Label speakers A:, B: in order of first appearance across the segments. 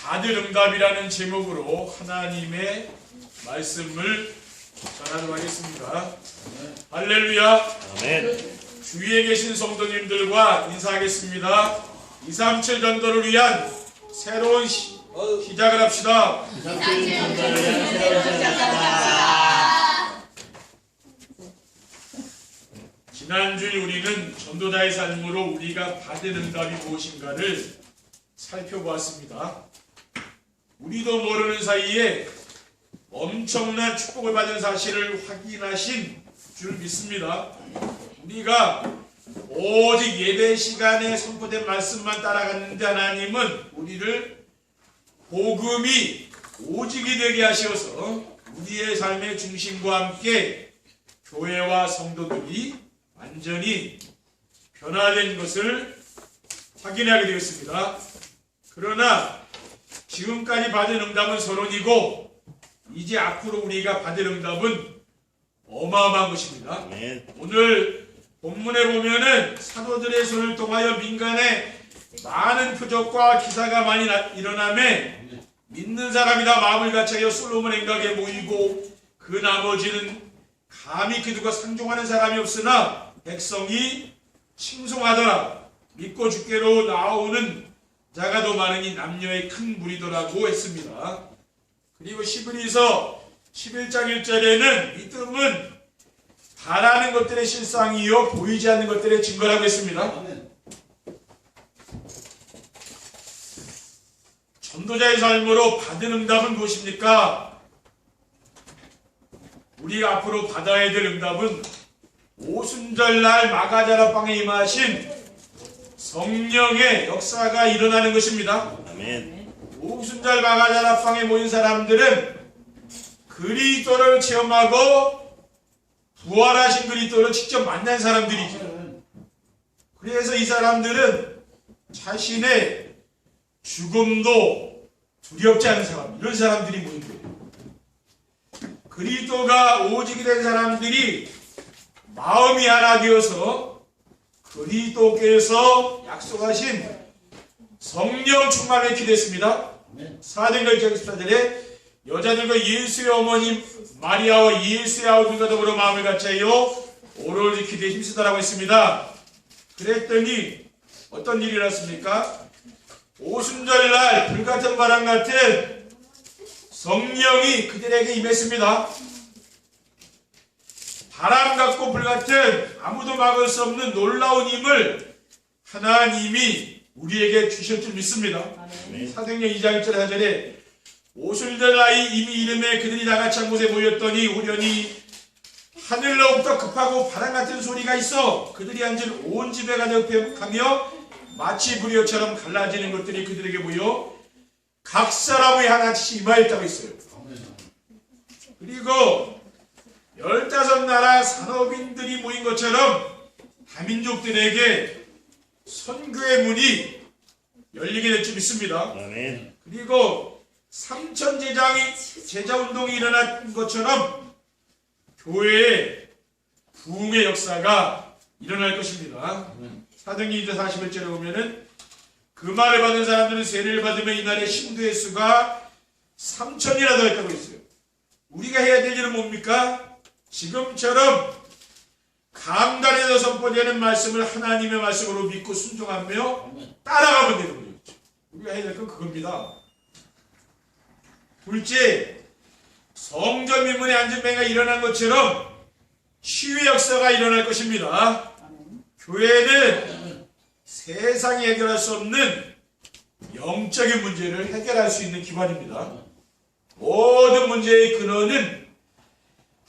A: 받을 응답이라는 제목으로 하나님의 말씀을 전하도록 하겠습니다. 할렐루야.
B: 아멘.
A: 주위에 계신 성도님들과 인사하겠습니다. 237 전도를 위한 새로운 시작을 합시다. 지난주에 우리는 전도자의 삶으로 우리가 받은 응답이 무엇인가를 살펴보았습니다. 우리도 모르는 사이에 엄청난 축복을 받은 사실을 확인하신 줄 믿습니다. 우리가 오직 예배 시간에 선포된 말씀만 따라갔는데 하나님은 우리를 복음이 오직이 되게 하셔서 우리의 삶의 중심과 함께 교회와 성도들이 완전히 변화된 것을 확인하게 되었습니다. 그러나 지금까지 받은 응답은 서론이고 이제 앞으로 우리가 받을 응답은 어마어마한 것입니다.
B: 아멘.
A: 오늘 본문에 보면은 사도들의 손을 통하여 민간에 많은 표적과 기사가 많이 일어나매 믿는 사람이 다 마음을 같이하여 솔로몬 행각에 모이고 그 나머지는 감히 기도가 상종하는 사람이 없으나 백성이 칭송하더라. 믿고 주께로 나오는 자가 더 많으니 남녀의 큰 무리더라고 했습니다. 그리고 히브리서 11장 1절에는 믿음은 바라는 것들의 실상이요 보이지 않는 것들의 증거라고 했습니다. 전도자의 삶으로 받은 응답은 무엇입니까? 우리가 앞으로 받아야 될 응답은 오순절날 마가자라방에 임하신 성령의 역사가 일어나는 것입니다.
B: 아멘.
A: 오순절 마가자라방에 모인 사람들은 그리스도를 체험하고 부활하신 그리스도를 직접 만난 사람들이죠. 그래서 이 사람들은 자신의 죽음도 두렵지 않은 사람, 이런 사람들이 모인 거예요. 그리스도가 오직이 된 사람들이 마음이 하나 되어서 그리스도께서 약속하신 성령 충만을 기도했습니다. 사도행전 14절에 여자들과 예수의 어머니 마리아와 예수의 아우들과 더불어 마음을 같이하여 오로지 기도에 힘쓰더라고 했습니다. 그랬더니 어떤 일이 일어났습니까? 오순절날 불같은 바람 같은 성령이 그들에게 임했습니다. 바람 같고 불 같은 아무도 막을 수 없는 놀라운 힘을 하나님이 우리에게 주실 줄 믿습니다. 사도행전 2장 1절 4절에 오순절날 이미 이름에 그들이 다같이 한 곳에 모였더니 우연히 하늘로부터 급하고 바람 같은 소리가 있어 그들이 앉은 온 집에 가득하며 마치 불이어처럼 갈라지는 것들이 그들에게 보여 각 사람의 하나씩 임하였다고 했어요. 그리고 15나라 산업인들이 모인 것처럼 다민족들에게 선교의 문이 열리게 될 줄 믿습니다.
B: 아멘.
A: 그리고 삼천 제자운동이 일어난 것처럼 교회의 부흥의 역사가 일어날 것입니다. 사도행전 2장 41절에 보면은 그 말을 받은 사람들은 세례를 받으며 이날의 신도의 수가 3천이나 더했다고 했어요. 우리가 해야 될 일은 뭡니까? 지금처럼 강단에서 선포되는 말씀을 하나님의 말씀으로 믿고 순종하며 따라가면 되는 거죠. 우리가 해야 될 건 그겁니다. 둘째, 성전 민문의 안전뱅이가 일어난 것처럼 치유의 역사가 일어날 것입니다. 교회는 세상이 해결할 수 없는 영적인 문제를 해결할 수 있는 기관입니다. 모든 문제의 근원은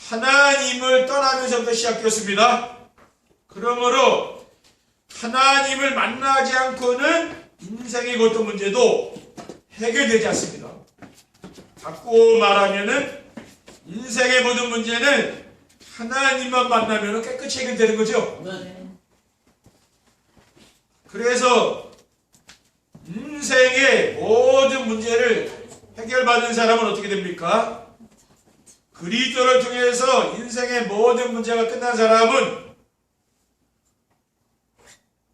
A: 하나님을 떠나면서부터 시작되었습니다. 그러므로 하나님을 만나지 않고는 인생의 어떤 문제도 해결되지 않습니다. 바꾸어 말하면은 인생의 모든 문제는 하나님만 만나면 깨끗이 해결되는 거죠. 그래서 인생의 모든 문제를 해결받은 사람은 어떻게 됩니까? 그리스도를 통해서 인생의 모든 문제가 끝난 사람은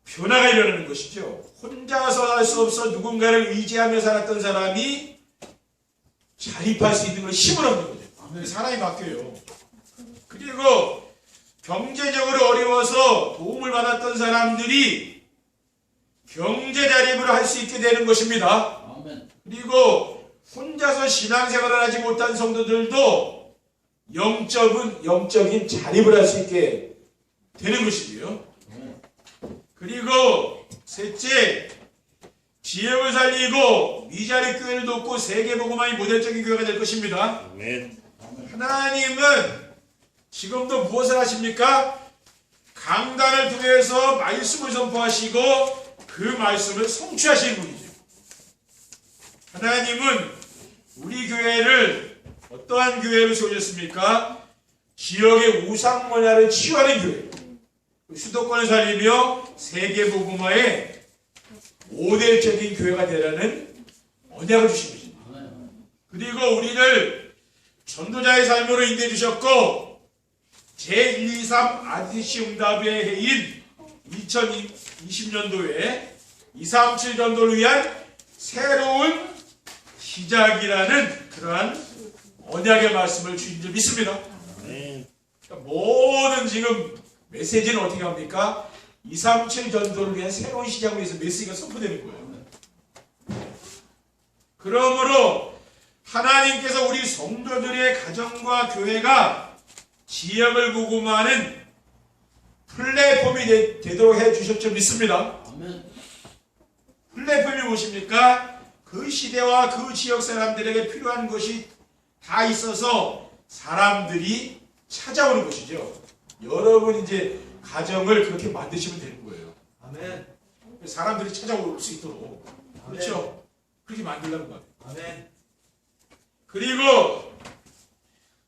A: 변화가 일어나는 것이죠. 혼자서 할 수 없어 누군가를 의지하며 살았던 사람이 자립할 수 있는 걸 힘을 얻는 거죠. 사람이 바뀌어요. 그리고 경제적으로 어려워서 도움을 받았던 사람들이 경제 자립을 할 수 있게 되는 것입니다. 그리고 혼자서 신앙생활을 하지 못한 성도들도 영적인 자립을 할 수 있게 되는 것이고요. 그리고 셋째, 지역을 살리고 위자립 교회를 돕고 세계복음화의 모델적인 교회가 될 것입니다. 하나님은 지금도 무엇을 하십니까? 강단을 통해서 말씀을 선포하시고 그 말씀을 성취하시는 분이죠. 하나님은 우리 교회를 어떠한 교회로 세우셨습니까? 지역의 우상문화를 치유하는 교회, 수도권을 살리며 세계복음화의 모델적인 교회가 되라는 언약을 주신 것입니다. 그리고 우리를 전도자의 삶으로 인도해 주셨고 제1, 2, 3 RTC 응답의 해인 2020년도에 237 전도를 위한 새로운 시작이라는 그러한 언약의 말씀을 주신 줄 믿습니다. 그러니까 모든 지금 메시지는 어떻게 합니까? 237 전도를 위한 새로운 시작을 위해서 메시지가 선포되는 거예요. 그러므로 하나님께서 우리 성도들의 가정과 교회가 지역을 복음하는 플랫폼이 되도록 해주실 줄 믿습니다. 플랫폼이 무엇입니까? 그 시대와 그 지역 사람들에게 필요한 것이 다 있어서 사람들이 찾아오는 것이죠. 여러분 이제 가정을 그렇게 만드시면 되는 거예요. 아멘. 사람들이 찾아올 수 있도록. 그렇죠? 그렇게 만들려는 거예요. 아멘. 그리고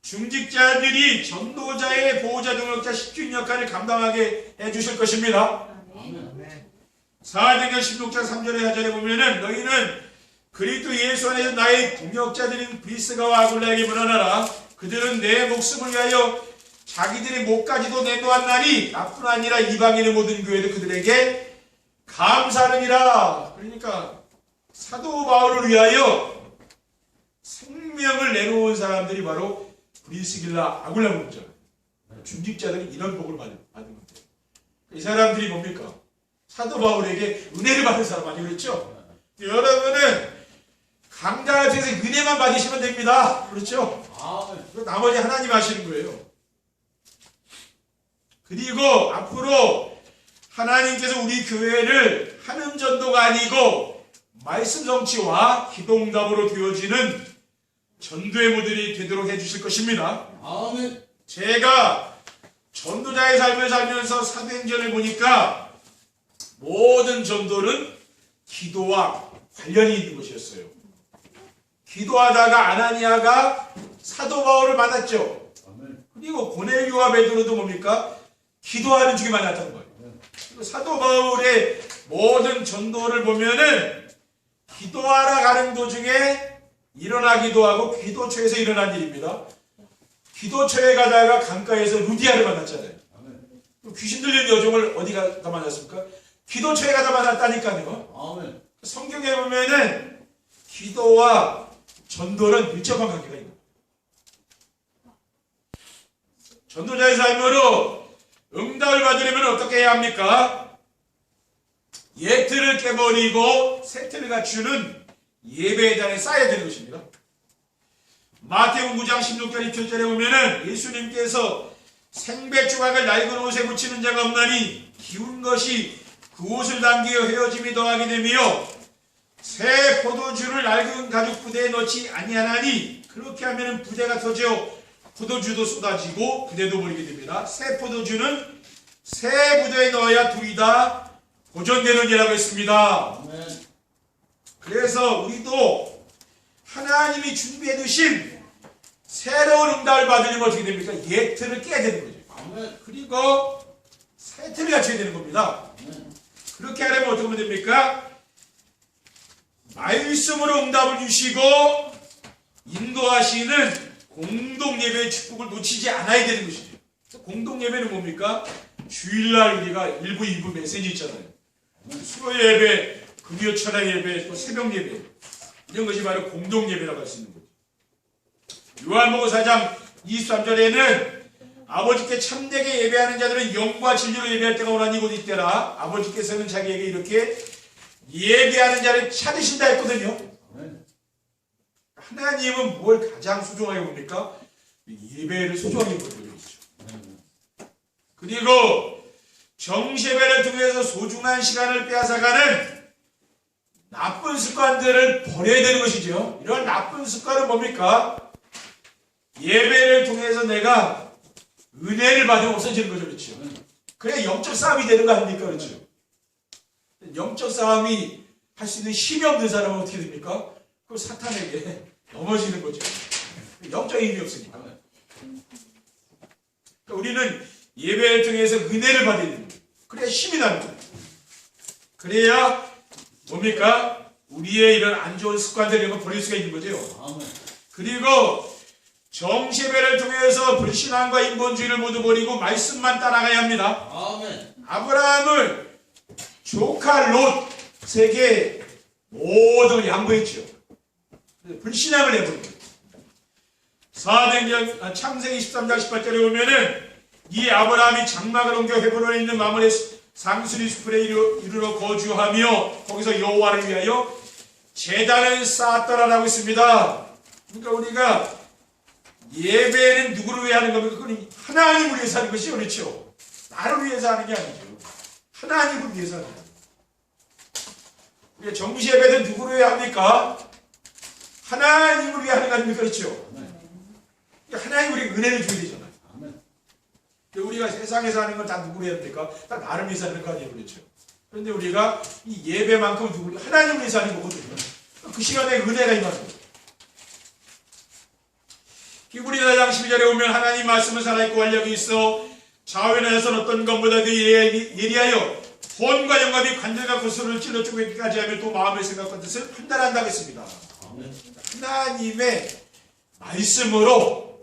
A: 중직자들이 전도자의 보호자 동역자 십주인 역할을 감당하게 해주실 것입니다. 사도행전 16장 3절에 4절에 보면은 너희는 그리스도 예수 안에서 나의 동역자들인 브리스가와 아굴라에게 문안하라. 그들은 내 목숨을 위하여 자기들의 목까지도 내놓았나니 나뿐 아니라 이방인의 모든 교회도 그들에게 감사하느니라. 그러니까 사도 바울을 위하여 생명을 내놓은 사람들이 바로 브리스길라 아굴라 문자. 중직자들이 이런 복을 받은 겁니다. 이 사람들이 뭡니까? 사도 바울에게 은혜를 받은 사람 아니고 그렇죠? 여러분은 강단을 통해서 은혜만 받으시면 됩니다. 그렇죠? 나머지 하나님 하시는 거예요. 그리고 앞으로 하나님께서 우리 교회를 한음 전도가 아니고 말씀 성취와 기도응답으로 되어지는 전도의 무들이 되도록 해주실 것입니다. 아멘. 제가 전도자의 삶을 살면서 사도행전을 보니까 모든 전도는 기도와 관련이 있는 것이었어요. 기도하다가 아나니아가 사도 바울을 만났죠. 그리고 고넬료와 베드로도 뭡니까? 기도하는 중에 만났던 거예요. 그리고 사도 바울의 모든 전도를 보면은 기도하러 가는 도중에 일어나기도 하고 기도처에서 일어난 일입니다. 기도처에 가다가 강가에서 루디아를 만났잖아요. 귀신 들린 여종을 어디 가다 만났습니까? 기도처에 가다 만났다니까요. 성경에 보면은 기도와 전도는 밀접한 관계가 있는 거예요. 전도자의 삶으로 응답을 받으려면 어떻게 해야 합니까? 예틀을 깨버리고 세틀을 갖추는 예배장에 쌓여야 되는 것입니다. 마태복음 9장 16절 27절에 보면은 예수님께서 생배조각을 낡은 옷에 묻히는 자가 없나니 기운 것이 그 옷을 당기어 헤어짐이 더하게 되며 새 포도주를 낡은 가죽 부대에 넣지 아니하나니 그렇게 하면 부대가 터져 포도주도 쏟아지고 부대도 버리게 됩니다. 새 포도주는 새 부대에 넣어야 둘이 다 보존되느니라고 했습니다. 그래서 우리도 하나님이 준비해 두신 새로운 응답을 받으려면 어떻게 됩니까? 옛 틀을 깨야 되는 거죠. 그리고 새 틀을 갖춰야 되는 겁니다. 그렇게 하려면 어떻게 하면 됩니까? 말씀으로 응답을 주시고 인도하시는 공동예배의 축복을 놓치지 않아야 되는 것이죠. 공동예배는 뭡니까? 주일날 우리가 1부, 2부 메시지 있잖아요. 수요예배, 금요 천황 예배, 또 새벽 예배, 이런 것이 바로 공동 예배라고 할 수 있는 거죠. 요한복음 4장 23절에는 아버지께 참되게 예배하는 자들은 영과 진리로 예배할 때가 오나니 곧 이때라. 아버지께서는 자기에게 이렇게 예배하는 자를 찾으신다 했거든요. 하나님은 뭘 가장 소중하게 봅니까? 예배를 소중하게 보는 거죠. 그리고 정시예배를 통해서 소중한 시간을 빼앗아가는 나쁜 습관들을 버려야 되는 것이죠. 이런 나쁜 습관은 뭡니까? 예배를 통해서 내가 은혜를 받으면 없어지는 거죠. 그렇죠? 그래 영적 싸움이 되는 거 아닙니까? 그렇죠? 영적 싸움이 할 수 있는 힘이 없는 사람은 어떻게 됩니까? 그 사탄에게 넘어지는 거죠. 영적 힘이 없으니까. 그러니까 우리는 예배를 통해서 은혜를 받아야 됩니다. 그래야 힘이 나는 거예요. 그래야 뭡니까? 우리의 이런 안 좋은 습관들 이런 거 버릴 수가 있는 거죠. 그리고 정시예배를 통해서 불신앙과 인본주의를 모두 버리고 말씀만 따라가야 합니다. 아브라함을 조카 롯에게 모든 양보했죠. 불신앙을 해버린 거예요. 사도행전 창세기 13장 18절에 보면은 이 아브라함이 장막을 옮겨 헤브론에 있는 마므레 상수리 숲에 이르러 거주하며 거기서 여호와를 위하여 제단을 쌓았더라라고 있습니다. 그러니까 우리가 예배는 누구를 위해 하는 겁니까? 그건 하나님을 위해서 하는 것이 그렇죠. 나를 위해서 하는 게 아니죠. 하나님을 위해서 하는 거예요. 그러니까 정시 예배는 누구를 위해 합니까? 하나님을 위해 하는 거 아닙니까? 그렇죠. 그러니까 하나님 우리에게 은혜를 줘야 되잖아요. 우리가 세상에서 하는 건 다 누구를 해야 됩니까? 다 나를 위해서 하는 거 아니에요. 그렇죠. 그런데 우리가 이 예배만큼 누구를 하나님을 위해서 하는 거거든요. 그 시간에 은혜가 임하는 거예요. 히브리 4장 12절에 보면 하나님 말씀은 살아있고 활력이 있어 좌우에서는 어떤 것보다도 예리하여 혼과 영감이 관절과 구슬을 찔러 쪼개기까지 하며 또 마음의 생각과 뜻을 판단한다고 했습니다. 하나님의 말씀으로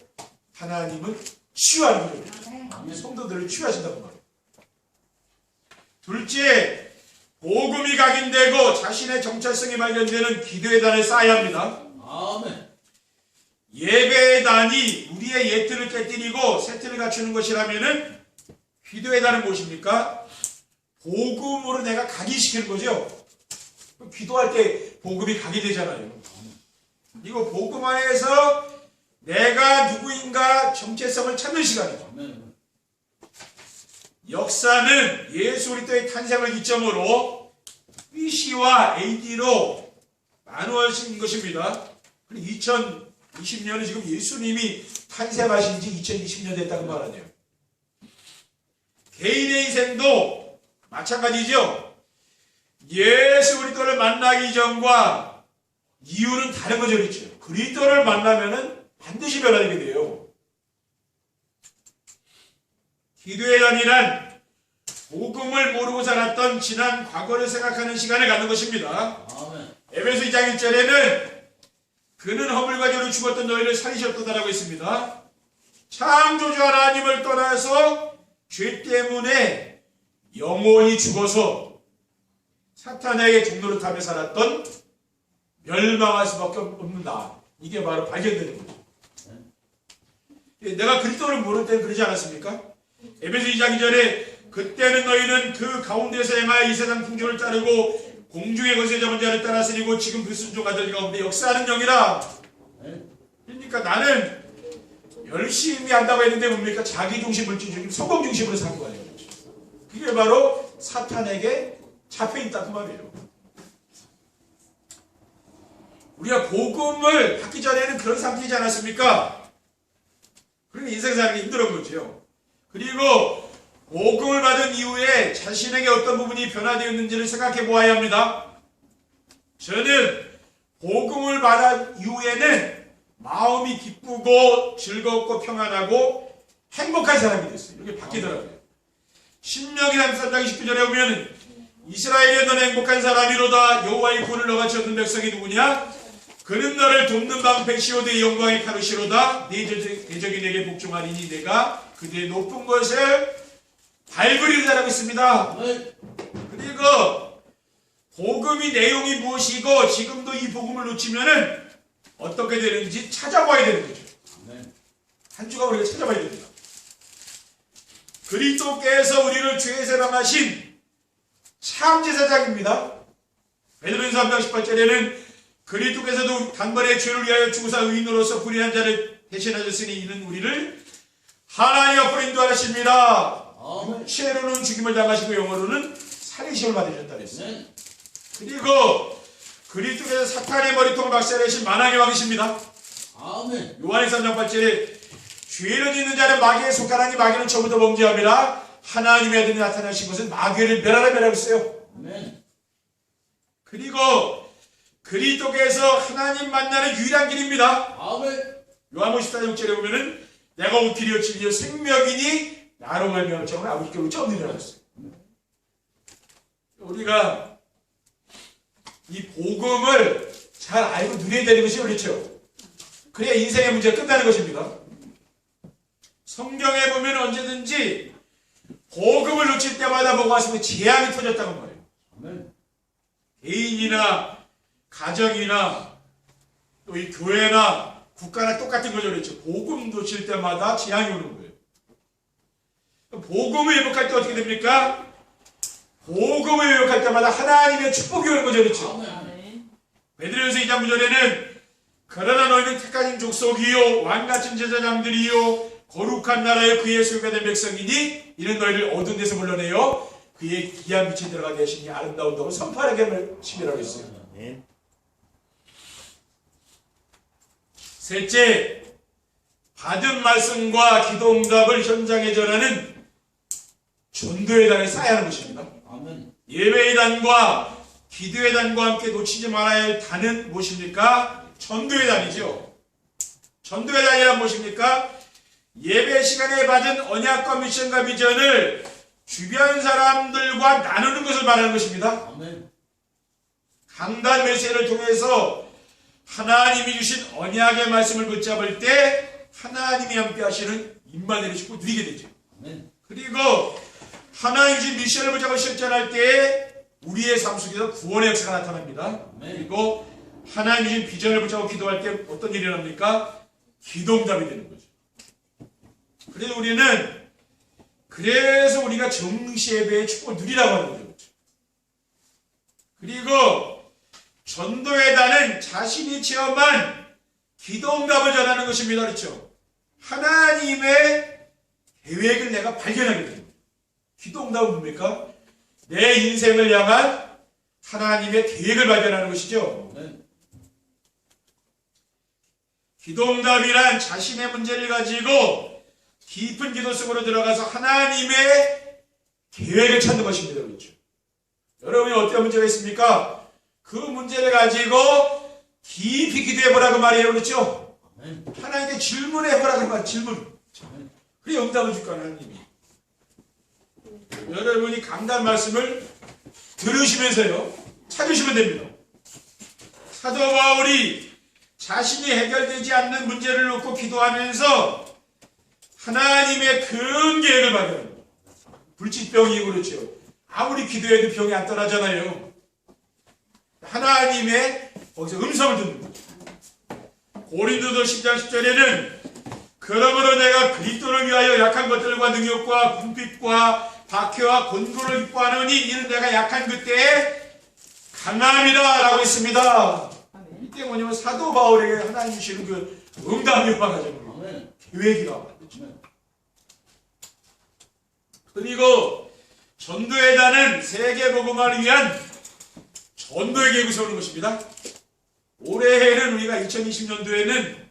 A: 하나님은 치유하는 거예요. 성도들을 치유하신다고 말해요. 둘째, 복음이 각인되고 자신의 정체성이 발견되는 기도의 단을 쌓아야 합니다. 예배의 단이 우리의 옛틀을 깨뜨리고 새 틀을 갖추는 것이라면은 기도의 단은 무엇입니까? 복음으로 내가 각인시키는 거죠. 기도할 때 복음이 각인되잖아요. 이거 복음 안에서 내가 누구인가 정체성을 찾는 시간이죠. 역사는 예수 그리스도의 탄생을 기점으로 BC와 AD로 나누어진 것입니다. 2020년은 지금 예수님이 탄생하신 지 2020년 됐다고 말하네요. 개인의 인생도 마찬가지죠. 예수 그리스도를 만나기 전과 이유는 다른 거죠. 그렇죠. 그리스도를 만나면은 반드시 변하게 돼요. 기도의 단이란 복음을 모르고 살았던 지난 과거를 생각하는 시간을 갖는 것입니다. 에베소 2장 1절에는 그는 허물과 죄로 죽었던 너희를 살리셨도다라고 있습니다. 창조주 하나님을 떠나서 죄 때문에 영원히 죽어서 사탄에게 종노릇하며 살았던 멸망할 수밖에 없는 나. 이게 바로 발견되는 거죠. 내가 그리스도를 모를 때는 그러지 않았습니까? 에베소 2장 2절에 그때는 너희는 그 가운데서 행하여 이 세상 풍조를 따르고 공중의 것에 잡은 자를 따라서리고 지금 불순종하던 가운데 역사하는 영이라. 그러니까 나는 열심히 한다고 했는데 뭡니까? 자기중심, 물질중심, 성공중심으로 산 거예요. 그게 바로 사탄에게 잡혀있다 그 말이에요. 우리가 복음을 받기 전에는 그런 상태이지 않았습니까? 그러니까 인생 사는 게 힘들은 거죠. 그리고 복음을 받은 이후에 자신에게 어떤 부분이 변화되었는지를 생각해 보아야 합니다. 저는 복음을 받은 이후에는 마음이 기쁘고 즐겁고 평안하고 행복한 사람이 됐어요. 이렇게 바뀌더라고요. 신명기 33장 29절에 보면 이스라엘에 너는 행복한 사람이로다. 여호와의 구원을 너같이 얻는 백성이 누구냐? 그는 너를 돕는 방패 시오드의 영광의 가루시로다. 네 대적이 내게 복종하리니 내가 그대의 높은 것을 밟으리라고 있습니다. 그리고 복음의 내용이 무엇이고 지금도 이 복음을 놓치면은 어떻게 되는지 찾아봐야 되는 거죠. 한 주간 우리가 찾아봐야 됩니다. 그리스도께서 우리를 죄에서 해방하신 참 제사장입니다. 베드로전서 3장 18절에는 그리스도께서도 단번에 죄를 위하여 죽으사 의인으로서 불의한 자를 대신하셨으니 이는 우리를 하나님 앞으로 인도하십니다. 육체로는 죽임을 당하시고 영어로는 살인시험을 받으셨다 그랬어요. 그리고 그리스도께서 사탄의 머리통을 박살내신 만왕의 왕이십니다.
B: 아멘.
A: 요한일서 3장 8절에 죄를 짓는 자는 마귀에 속하나니 마귀는 처음부터 범죄함이라 하나님의 아들이 나타나신 것은 마귀를 멸하라 멸하고 있어요.
B: 아멘.
A: 그리고 그리스도께서 하나님 만나는 유일한 길입니다.
B: 아멘.
A: 요한복음 14장 6절에 보면은 내가 온 길이요 진리요 생명이니 나로 말미암아 정말 아버지께 오지 없느니라 했어요. 우리가 이 복음을 잘 알고 누려야 되는 것이 그렇죠. 그래야 인생의 문제가 끝나는 것입니다. 성경에 보면 언제든지 복음을 놓칠 때마다 뭐가 왔으면 재앙이 터졌다고 말해요.
B: 아멘.
A: 개인이나 가정이나 또 이 교회나 국가나 똑같은 거죠. 그렇죠. 복음 놓칠 때마다 재앙이 오는 거예요. 복음을 회복할 때 어떻게 됩니까? 복음을 회복할 때마다 하나님의 축복이 오는 거죠. 그렇죠. 베드로전서 2장 9절에는 그러나 너희는 택하신 족속이요 왕같은 제사장들이요 거룩한 나라의 그의 소유가 된 백성이니 이는 너희를 어두운 데서 불러내어 그의 귀한 빛에 들어가게 하시니 아름다운 덕을 선포하게 하시라고 했어요. 셋째, 받은 말씀과 기도 응답을 현장에 전하는 전도의 단을 쌓아야 하는 것입니다.
B: 아멘.
A: 예배의 단과 기도의 단과 함께 놓치지 말아야 할 단은 무엇입니까? 전도의 단이죠. 전도의 단이란 무엇입니까? 예배 시간에 받은 언약과 미션과 비전을 주변 사람들과 나누는 것을 말하는 것입니다.
B: 아멘.
A: 강단 메시지를 통해서 하나님이 주신 언약의 말씀을 붙잡을 때 하나님이 함께 하시는 임마누엘의 축복을 누리게 되죠.
B: 아멘.
A: 그리고 하나님이 주신 미션을 붙잡아 실천할 때 우리의 삶 속에서 구원의 역사가 나타납니다.
B: 아멘.
A: 그리고 하나님이 주신 비전을 붙잡고 기도할 때 어떤 일이 일어납니까? 기도응답이 되는 거죠. 그래서 우리가 정시예배의 축복을 누리라고 하는 거죠. 그리고 전도의 단은 자신이 체험한 기도응답을 전하는 것입니다. 그렇죠? 하나님의 계획을 내가 발견하게 됩니다. 기도응답은 뭡니까? 내 인생을 향한 하나님의 계획을 발견하는 것이죠.
B: 아멘.
A: 기도응답이란 자신의 문제를 가지고 깊은 기도 속으로 들어가서 하나님의 계획을 찾는 것입니다. 그렇죠? 여러분이 어떤 문제가 있습니까? 그 문제를 가지고 깊이 기도해보라고 말이에요. 그렇죠?
B: 아멘.
A: 하나님께 질문해보라고 말 질문. 그래 응답을 줄 거야 하나님이. 여러분이 강단 말씀을 들으시면서요 찾으시면 됩니다. 사도 바울이 자신이 해결되지 않는 문제를 놓고 기도하면서 하나님의 큰 계획을 발견합니다. 불치병이 그렇죠. 아무리 기도해도 병이 안 떠나잖아요. 하나님의 거기서 음성을 듣는 거죠. 고린도서 10장 10절에는 그러므로 내가 그리스도를 위하여 약한 것들과 능욕과 궁핍과 박해와 곤고를 기뻐하느니 이는 내가 약한 그때에 강함이다 라고 했습니다. 이때 뭐냐면 사도 바울에게 하나님 주시는 그 응답이 와가지고 계획이라고 하죠. 그리고 전도의 단은 세계복음화를 위한 전도의 계획을 세우는 것입니다. 올해에는 우리가 2020년도에는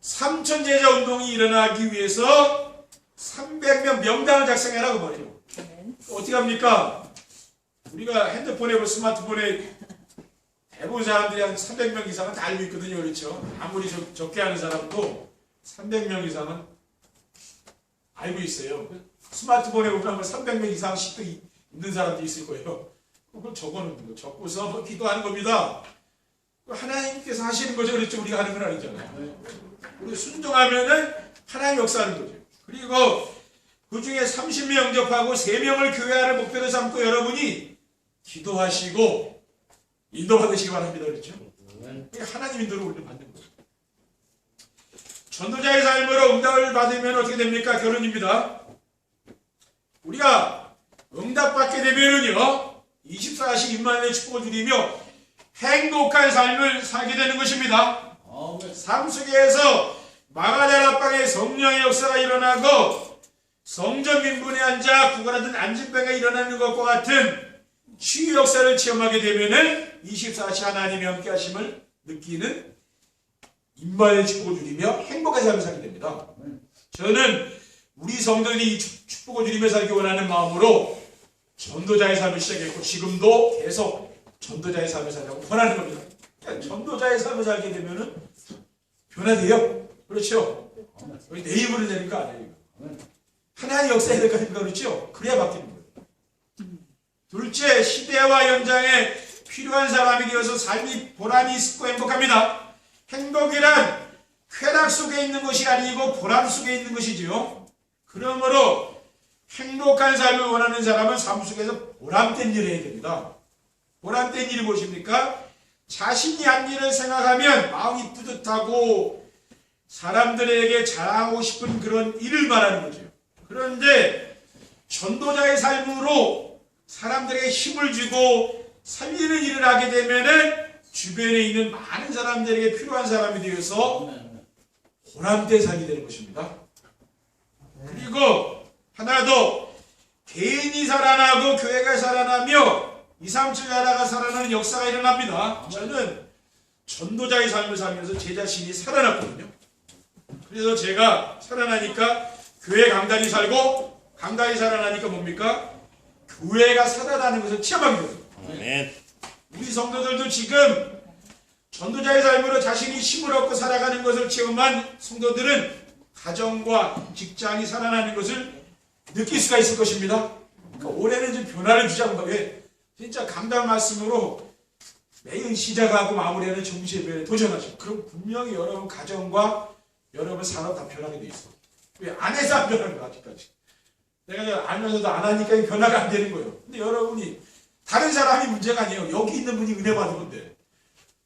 A: 3000제자 운동이 일어나기 위해서 300명 명단을 작성해라고 말해요. 어떻게 합니까? 우리가 핸드폰에 스마트폰에 대부분 사람들이 한 300명 이상은 다 알고 있거든요. 그렇죠? 아무리 적게 하는 사람도 300명 이상은 알고 있어요. 스마트폰에 보면 300명 이상씩도 있는 사람도 있을 거예요. 그걸 적어놓는 거, 적고서 기도하는 겁니다. 하나님께서 하시는 거죠. 그렇죠? 우리가 하는 건 아니잖아요. 우리 순종하면은 하나님 역사하는 거죠. 그리고 그 중에 30명 영접하고 3명을 교회하는 목표로 삼고 여러분이 기도하시고 인도받으시기 바랍니다. 그렇죠? 하나님 인도를 우리는 받는 거예요. 전도자의 삶으로 응답을 받으면 어떻게 됩니까? 결론입니다. 우리가 응답받게 되면은요 24시 임마누엘의 축복을 누리며 행복한 삶을 살게 되는 것입니다. 삶 속에서 마가다라 앞방에 성령의 역사가 일어나고 성전 민분에 앉아 구걸하던 안진병가 일어나는 것과 같은 치유 역사를 체험하게 되면은 24시 하나님의 함께 하심을 느끼는 임마누엘의 축복을 누리며 행복한 삶을 살게 됩니다. 저는 우리 성도들이 이 축복을 누리며 살기 원하는 마음으로 전도자의 삶을 시작했고 지금도 계속 전도자의 삶을 살려고 원하는 겁니다. 그러니까 전도자의 삶을 살게 되면은 변화돼요. 그렇죠? 우리 내 입으로 되는 거 아니에요. 하나님 역사해야 될 거 아닙니까? 그렇죠? 그래야 바뀌는 거예요. 둘째, 시대와 현장에 필요한 사람이 되어서 삶이 보람이 있고 행복합니다. 행복이란 쾌락 속에 있는 것이 아니고 보람 속에 있는 것이지요. 그러므로 행복한 삶을 원하는 사람은 삶 속에서 보람된 일을 해야 됩니다. 보람된 일이 무엇입니까? 자신이 한 일을 생각하면 마음이 뿌듯하고 사람들에게 자랑하고 싶은 그런 일을 말하는 거죠. 그런데 전도자의 삶으로 사람들에게 힘을 주고 살리는 일을 하게 되면은 주변에 있는 많은 사람들에게 필요한 사람이 되어서 보람된 삶이 되는 것입니다. 그리고 하나 더, 개인이 살아나고 교회가 살아나며 2, 3, 7 나라가 살아나는 역사가 일어납니다. 저는 전도자의 삶을 살면서 제 자신이 살아났거든요. 그래서 제가 살아나니까 교회 강단이 살고 강단이 살아나니까 뭡니까? 교회가 살아나는 것을 체험하게 됩니다. 우리 성도들도 지금 전도자의 삶으로 자신이 힘을 얻고 살아가는 것을 체험한 성도들은 가정과 직장이 살아나는 것을 느낄 수가 있을 것입니다. 그러니까 올해는 좀 변화를 주자고 왜 진짜 강단 말씀으로 매일 시작하고 마무리하는 정시예배에 도전하죠. 그럼 분명히 여러분 가정과 여러분 산업 다 변하게 돼 있어. 왜 안에서 안 변하는 거야 아직까지. 내가 알면서도 안 하니까 변화가 안 되는 거예요. 근데 여러분이 다른 사람이 문제가 아니에요. 여기 있는 분이 은혜 받은 건데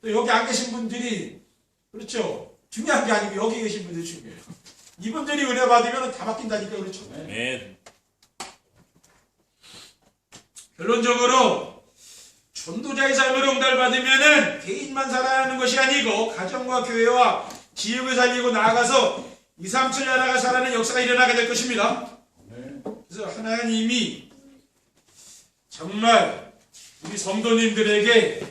A: 또 여기 안 계신 분들이 그렇죠. 중요한 게 아니고 여기 계신 분들이 중요해요. 이분들이 은혜 받으면 다 바뀐다니까 그렇죠. 결론적으로 전도자의 삶으로 응답을 받으면은 개인만 살아나는 것이 아니고 가정과 교회와 지역을 살리고 나아가서 2, 3, 7 나라가 살아나는 역사가 일어나게 될 것입니다. 그래서 하나님이 정말 우리 성도님들에게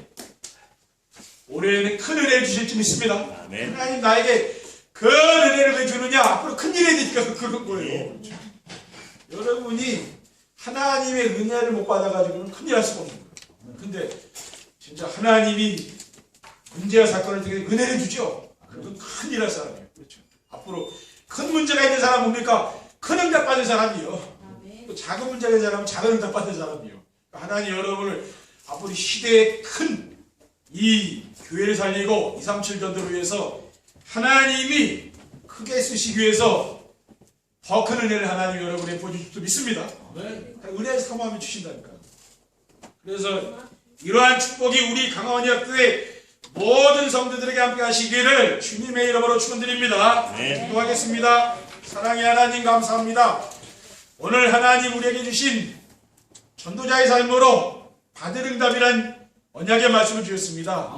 A: 올해에는 큰 은혜를 주실 줄 믿습니다. 하나님 나에게 큰 은혜를 왜 주느냐? 앞으로 큰 일이 되니까 그런 거예요. 여러분이 하나님의 은혜를 못 받아가지고는 큰일 날 수가 없는 거예요. 근데 진짜 하나님이 문제와 사건을 통해 은혜를 주죠. 그건 큰일 날 사람이에요. 그렇죠. 앞으로 큰 문제가 있는 사람 뭡니까? 큰 응답 받은 사람이요. 또 작은 문제가 있는 사람은 작은 응답 받은 사람이요. 하나님 여러분을 앞으로 시대의 큰 이 교회를 살리고 2, 3, 7 전도를 위해서 하나님이 크게 쓰시기 위해서 더 큰 은혜를 하나님 여러분에 보여주실 줄 믿습니다. 은혜를 사모하면 주신다니까요. 그래서 이러한 축복이 우리 강화원역교회 모든 성도들에게 함께 하시기를 주님의 이름으로 축원드립니다. 기도하겠습니다. 사랑의 하나님 감사합니다. 오늘 하나님 우리에게 주신 전도자의 삶으로 받을 응답이란 언약의 말씀을 주셨습니다.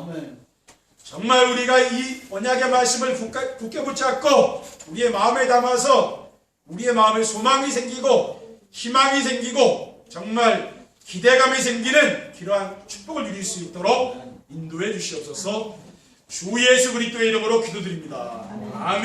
A: 정말 우리가 이 언약의 말씀을 굳게 붙잡고 우리의 마음에 담아서 우리의 마음에 소망이 생기고 희망이 생기고 정말 기대감이 생기는 그러한 축복을 누릴 수 있도록 인도해 주시옵소서. 주 예수 그리스도의 이름으로 기도드립니다. 아멘.